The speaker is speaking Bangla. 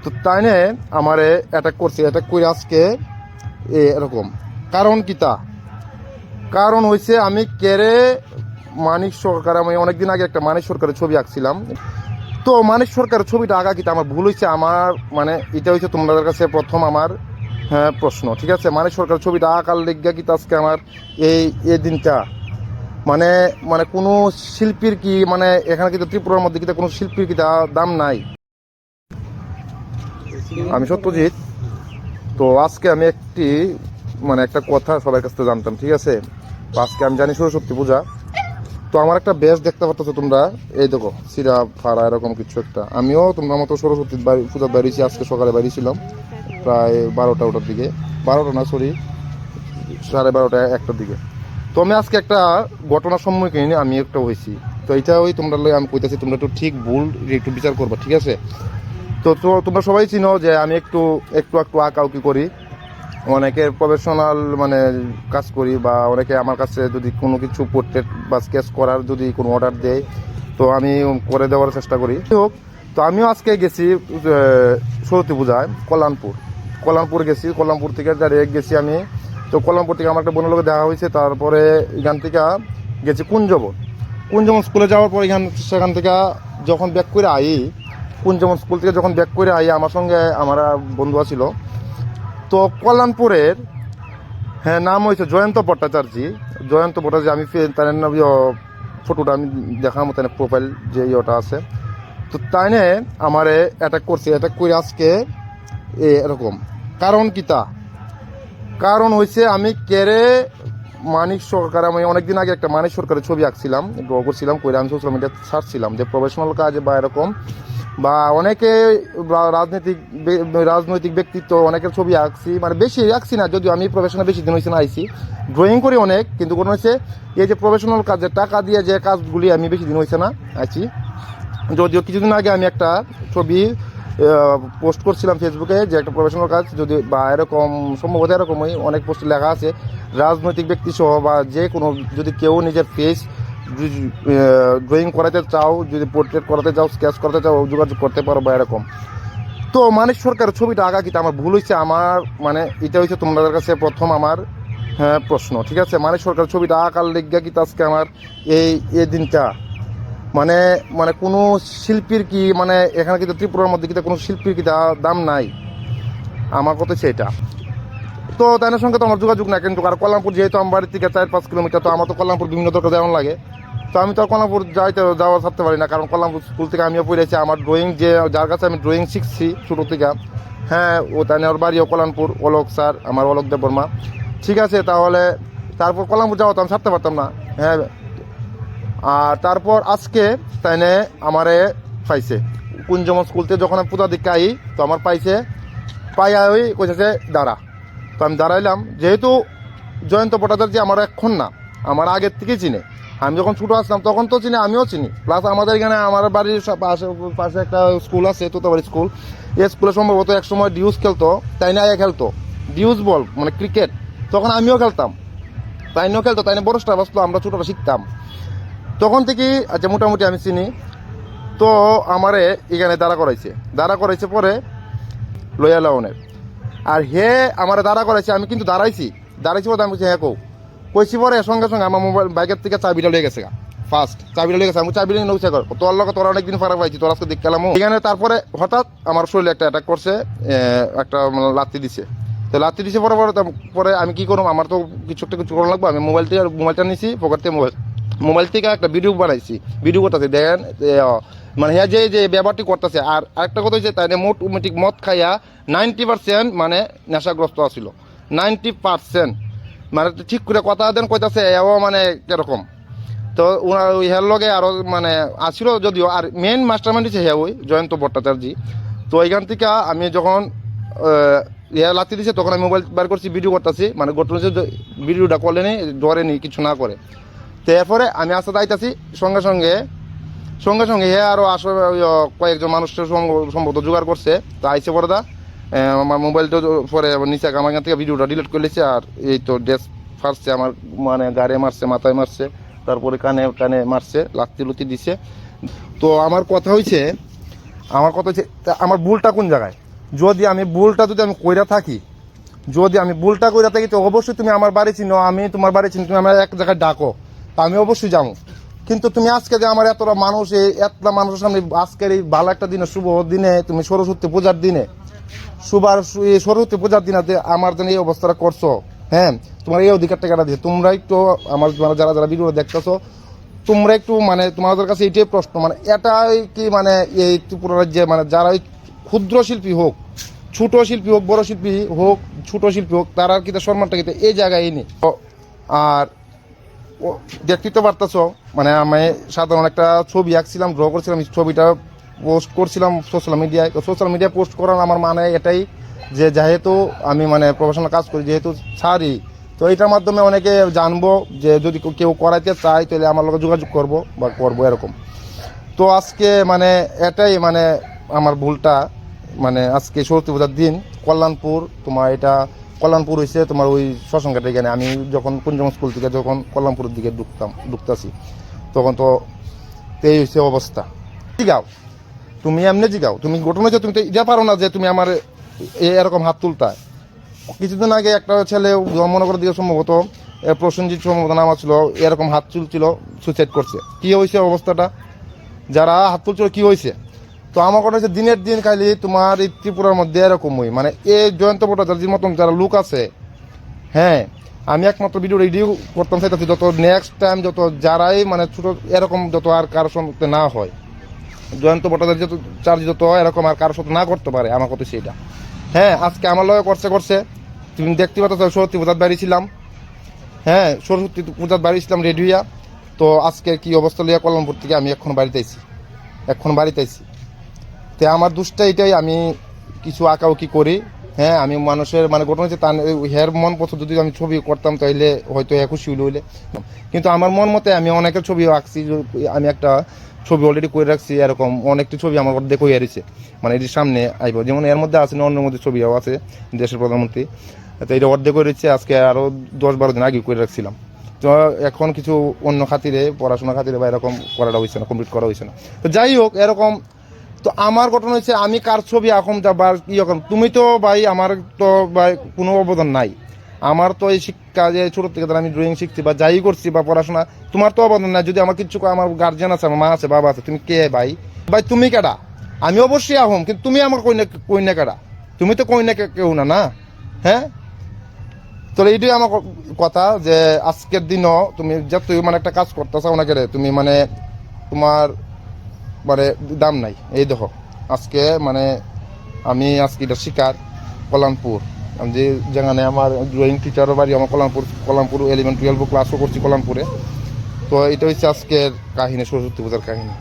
তো তাই নে আমারে অ্যাটাক করছে, অ্যাটাক করে আজকে এরকম কারণ কি তা কারণ হয়েছে আমি কেড়ে মানিক সরকার, আমি অনেকদিন আগে একটা মানিক সরকারের ছবি আঁকছিলাম। তো মানিক সরকারের ছবিটা আঁকা কিন্তু আমার ভুল হয়েছে, আমার মানে এটা হচ্ছে তোমাদের কাছে প্রথম আমার প্রশ্ন। ঠিক আছে, মানিক সরকারের ছবিটা আঁকার লেগে কিন্তু আজকে আমার এই দিনটা মানে মানে কোনো শিল্পীর কি মানে এখানে কিন্তু ত্রিপুরার মধ্যে কিন্তু কোনো শিল্পীর কি দাম নাই। আমি সত্যজিৎ। তো আজকে আমি একটা কথা সবার কাছ থেকে জানতাম। ঠিক আছে, তো আজকে আমি জানি সরস্বতী পূজা। তো আমার একটা বেশ দেখতে পাচ্ছ তোমরা, এই দেখো সিরা ফাড়া এরকম কিছু একটা। আমিও তোমরা মতো সরস্বতীর পূজা বেরিয়েছি, আজকে সকালে বেরিয়েছিলাম প্রায় 12টার দিকে, 12টা না সরি 12:30 1টার দিকে। তো আমি আজকে একটা ঘটনার সম্মুখীন আমি একটা হয়েছি। তো এইটা তোমরা আমি কইতেছি, তোমরা একটু ঠিক ভুল একটু বিচার করবা। ঠিক আছে, তো তোমরা সবাই চিনো যে আমি একটু একটু একটু আঁকাউকি করি, অনেকের প্রফেশনাল মানে কাজ করি, বা অনেকে আমার কাছে যদি কোনো কিছু পোর্ট্রেট বা স্কেচ করার যদি কোনো অর্ডার দেয় তো আমি করে দেওয়ার চেষ্টা করি। হোক, তো আমিও আজকে গেছি সরস্বতী পূজায় কল্যাণপুর গেছি। কল্যাণপুর থেকে ডাইরেক্ট গেছি আমি। তো কল্যাণপুর থেকে আমার একটা বোনের লোকে দেখা হয়েছে, তারপরে এখান থেকে গেছি কুঞ্জবন স্কুলে যাওয়ার পর সেখান থেকে যখন ব্যাক করে কুঞ্জবন স্কুল থেকে যখন ব্যাক করে আমার সঙ্গে আমার বন্ধু ছিল। তো কল্যাণপুরের নাম হয়েছে জয়ন্ত ভট্টাচার্য। আমি তার ফটোটা আমি দেখার মতো প্রোফাইল যে ইয়েটা আছে। তো তাই নে আমারে অ্যাটাক করছে, অ্যাটাক করে আজকে এরকম কারণ কি তা কারণ হয়েছে আমি কেড়ে মানিক সরকার, আমি অনেকদিন আগে একটা মানিক সরকারের ছবি আঁকছিলাম, ড্র করছিলাম করে আমি সোশ্যাল মিডিয়া ছাড়ছিলাম যে প্রফেশনাল কাজ বা এরকম, বা অনেকে রাজনৈতিক ব্যক্তিত্ব অনেকের ছবি আঁকছি, মানে বেশি আঁকছি না, যদিও আমি প্রফেশনাল বেশি দিন হয়েছে না আইছি, ড্রয়িং করি অনেক, কিন্তু কোনো হচ্ছে এই যে প্রফেশনাল কাজে টাকা দিয়ে যে কাজগুলি আমি বেশি দিন হয়েছে না আইছি। যদিও কিছুদিন আগে আমি একটা ছবি পোস্ট করছিলাম ফেসবুকে, যে একটা প্রফেশনাল কাজ যদি বা এরকম সম্ভবত এরকমই অনেক পোস্টে লেখা আছে, রাজনৈতিক ব্যক্তি সহ বা যে কোনো যদি কেউ নিজের ফেস ড্রয়িং করাতে চাও, যদি পোর্ট্রেট করাতে চাও, স্কেচ করাতে চাও, যোগাযোগ করতে পারো বা এরকম। তো মানিক সরকারের ছবিটা আঁকা কিন্তু আমার ভুল হয়েছে, আমার মানে এটা হচ্ছে তোমাদের কাছে প্রথম আমার প্রশ্ন। ঠিক আছে, মানিক সরকারের ছবিটা আঁকার লেগে কিন্তু আজকে আমার এই দিনটা মানে মানে কোনো শিল্পীর কি মানে এখানে কিন্তু ত্রিপুরার মধ্যে কিন্তু কোনো শিল্পীর কি দাম নাই, আমার কথা হচ্ছে এটা। তো তাদের সঙ্গে তো আমার যোগাযোগ না, কিন্তু আর কল্যাণপুর যেহেতু আমার বাড়ির থেকে 4-5 কিলোমিটার, তো আমার তো কল্যাণপুর বিভিন্ন দরকার যেমন লাগে, তো আমি তো কল্যাণপুর যাওয়া থাকতে পারি না, কারণ কল্যাণপুর স্কুল থেকে আমিও পড়েছি। আমার ড্রয়িং যার কাছে আমি ড্রয়িং শিখছি ছোটো থেকে, ও তাই ওর বাড়িও কল্যাণপুর, অলোক স্যার, আমার অলোক দেববর্মা। ঠিক আছে, তাহলে তারপর কল্যাণপুর যাওয়া তো আমি ছাড়তে পারতাম না। আর তারপর আজকে তাই আমারে পাইছে কুঞ্জমন স্কুল থেকে, যখন আমি পূজা দিকে তো আমার পাইয়া কইছে দাঁড়া। তো আমি দাঁড়াইলাম, যেহেতু জয়ন্ত ভট্টাচার্য আমার এখন না, আমার আগের থেকেই চিনে। আমি যখন ছোটো আসলাম তখন তো চিনি, আমিও চিনি, প্লাস আমাদের এখানে আমার বাড়ির পাশে একটা স্কুল আছে, তোতাবাড়ি স্কুল। এই স্কুলে সম্ভবত এক সময় ডিউজ খেলতো, তাই না খেলতো ডিউজ বল মানে ক্রিকেট, তখন আমিও খেলতাম, তাইনিও খেলতো, তাইনে বড় স্টার বসতো, আমরা ছোটোটা শিখতাম তখন থেকেই। আচ্ছা, মোটামুটি আমি চিনি। তো আমারে এখানে দাঁড়া করাইছে পরে লইয়া লাউনের, আর আমার দাঁড়া করাইছে, আমি কিন্তু দাঁড়াইছি পরে আমি বলছি কইছি পরে সঙ্গে সঙ্গে আমার মোবাইল বাইকের থেকে চাবিটা লেগে গেছে, ফার্স্ট চাবিটা লেগে গেছে। আমি চাবিটা নিয়ে নৌছে তোর লোক তোরা অনেকদিন ফারাক পাইছি, তোর আজকে দেখলাম এখানে। তারপরে হঠাৎ আমার শরীরে একটা অ্যাটাক করছে, একটা লাত্তি দিছে। তো লাত্তি দিছে পরে আমি কি করবো, আমার তো কিছু করা লাগবে। আমি মোবাইলটা নিয়েছি পকেট থেকে, মোবাইল থেকে একটা ভিডিও করতেছে, দেখেন মানে যে ব্যাপারটি করতেছে। আর আরেকটা কথা হচ্ছে, তাই মোটামুটিক মদ খাইয়া 90% মানে নেশাগ্রস্ত আছিল, 90%। মানে ঠিক করে কথা দেন কইতাছে মানে কিরকম। তো ওনার ওই হের লগে আরও মানে আসছিল যদিও, আর মেন মাস্টারমাইন্ড হচ্ছে ওই জয়ন্ত ভট্টাচার্য। তো এইখান থেকে আমি যখন লাথি দিছে, তখন আমি মোবাইল বার করছি, ভিডিও করতেছি, মানে ঘটনা ভিডিওটা করলেনি, ডরেনি, কিছু না করে। তো এরপরে আমি আস্তে আইতাছি, সঙ্গে সঙ্গে আরও কয়েকজন মানুষের সম্ভবত জোগাড় করছে। তো আইসে পরে আমার মোবাইলটা পরে নিচে আমার এখান থেকে ভিডিওটা ডিলিট করে লিখছে। আর এই তো ড্রেস ফারছে আমার, মানে গাড়ি মারছে, মাথায় মারছে, তারপরে কানে মারছে, লুতি দিছে। তো আমার কথা হয়েছে আমার ভুলটা কোন জায়গায়, যদি আমি ভুলটা যদি আমি কইরা থাকি, যদি আমি ভুলটা কইরা থাকি, তো অবশ্যই তুমি আমার বাড়ি চিনো, আমি তোমার বাড়ি চিনি, তুমি আমার এক জায়গায় ডাকো, তা আমি অবশ্যই যাবো। কিন্তু তুমি আজকে যে আমার এতটা মানুষ, এতটা মানুষের সামনে আজকের এই ভালো একটা দিনে, শুভ দিনে, তুমি সরস্বতী পূজার দিনে, সরস্বতী পূজার দিনে আমার জন্য এই অবস্থাটা করছো, হ্যাঁ, তোমার এই অধিকারটা কেটে দিচ্ছে। তোমরা একটু আমার যারা যারা ভিডিও দেখতেছো, তোমরা একটু মানে তোমাদের কাছে এইটাই প্রশ্ন, মানে এটাই কি মানে এই ত্রিপুরা রাজ্যে মানে যারা ক্ষুদ্র শিল্পী হোক, ছোট শিল্পী হোক, বড় শিল্পী হোক, ছোট শিল্পী হোক, তারা কিন্তু সম্মানটা কিন্তু এই জায়গায় নেই। আর দেখতে তো পারতেছ, মানে আমি সাধারণ একটা ছবি আঁকছিলাম, ড্র করছিলাম, ছবিটা পোস্ট করছিলাম সোশ্যাল মিডিয়ায়। তো সোশ্যাল মিডিয়ায় পোস্ট করার আমার মানে এটাই যে যেহেতু আমি মানে প্রফেশনাল কাজ করি, যেহেতু ছাড়ি, তো এটার মাধ্যমে অনেকে জানবো যে যদি কেউ করাইতে চায় তাহলে আমার লোক যোগাযোগ করবো বা করবো এরকম। তো আজকে মানে এটাই মানে আমার ভুলটা, মানে আজকে সরস্বতী পূজার দিন কল্যাণপুর, তোমার এটা কল্যাণপুর হয়েছে তোমার ওই শ্মশানঘাটের এখানে। আমি যখন কুঞ্জম স্কুল থেকে যখন কল্যাণপুরের দিকে ঢুকতাছি, তখন তো এই হয়েছে অবস্থা। জিগাও তুমি, এমনি জিগাও, তুমি ঘটনা হচ্ছে, তুমি তো এটা পারো না যে তুমি আমার এরকম হাত তুলতা। কিছুদিন আগে একটা ছেলে জন্মনগরের দিকে সম্ভবত প্রসেনজিৎ সম্ভবত নাম ছিল, এরকম হাত তুলছিল, সুইসাইড করছে। কি হয়েছে অবস্থাটা, যারা হাত তুলছিল কি হয়েছে? তো আমার কথা হচ্ছে দিনের দিন খালি তোমার এই ত্রিপুরার মধ্যে এরকমই, মানে এই জয়ন্ত ভট্টাচার্যের মতন যারা লোক আছে, হ্যাঁ, আমি একমাত্র ভিডিও রেডিও করতাম চাইতেছি যত নেক্সট টাইম যত যারাই মানে ছোটো এরকম যত আর কারোর সঙ্গে না হয়, জয়ন্ত ভট্টাচার্য চার্জ যত এরকম আর কারোর সাথে না করতে পারে, আমার কথা সেইটা। হ্যাঁ, আজকে আমার লগে করছে, তুমি দেখতে পাচ্ছ সরস্বতী পূজার বাড়িছিলাম, হ্যাঁ, সরস্বতী পূজার বাড়িছিলাম রেডি হইয়া। তো আজকে কি অবস্থা লইয়া কল্যাণপুর থেকে আমি এখন বাড়িতে আইছি। তো আমার দুষ্টা এটাই, আমি কিছু আঁকাউকি করি, হ্যাঁ, আমি মানুষের মানে ঘটনা হচ্ছে তার হের মন পছন্দ যদি আমি ছবি করতাম তাইলে হয়তো খুশি হইলে, কিন্তু আমার মন মতে আমি অনেকের ছবি আঁকছি। আমি একটা ছবি অলরেডি করে রাখছি, এরকম অনেকটি ছবি আমার মধ্যে কই হারিয়েছে, মানে এটির সামনে আইব, যেমন এর মধ্যে আছে অন্যের মধ্যে ছবিও আছে দেশের প্রধানমন্ত্রী। তো এটা অর্ধেক করে দিচ্ছে, আজকে আরও 10-12 দিন আগে করে রাখছিলাম। তো এখন কিছু অন্য খাতিরে, পড়াশোনা খাতিরে বা এরকম করাটা হয়েছে না, কমপ্লিট করা হয়েছে না। তো যাই হোক এরকম। তো আমার ঘটনা হচ্ছে আমি কার ছবি এখন বা কি রকম, তুমি তো ভাই আমার তো ভাই কোনো অবদান নাই, আমার তো এই শিক্ষা যে ছোটোর থেকে আমি ড্রয়িং শিখছি বা যাই করছি বা পড়াশোনা, তোমার তো অবদান নাই। যদি আমার কিছু আমার গার্জিয়ান আছে, আমার মা আছে, বাবা আছে, তুমি কে ভাই? তুমি কেডা? আমি অবশ্যই আহম, কিন্তু তুমি আমার কইনা কেডা? তুমি তো কইনা কেউ না, না? হ্যাঁ, তো এইটাই আমার কথা, যে আজকের দিনও তুমি যত মানে একটা কাজ করতেছ ওনাকে তুমি মানে তোমার মানে দাম নাই। এই দেখো আজকে মানে আমি আজকে এটা শিকার কল্যাণপুর, আমি যে যেখানে আমার ড্রয়িং টিচারের বাড়ি, আমার কল্যাণপুর 11-12 ক্লাসও করছি কল্যাণপুরে। তো এটা হচ্ছে আজকের কাহিনী, সরস্বতী পূজার কাহিনী।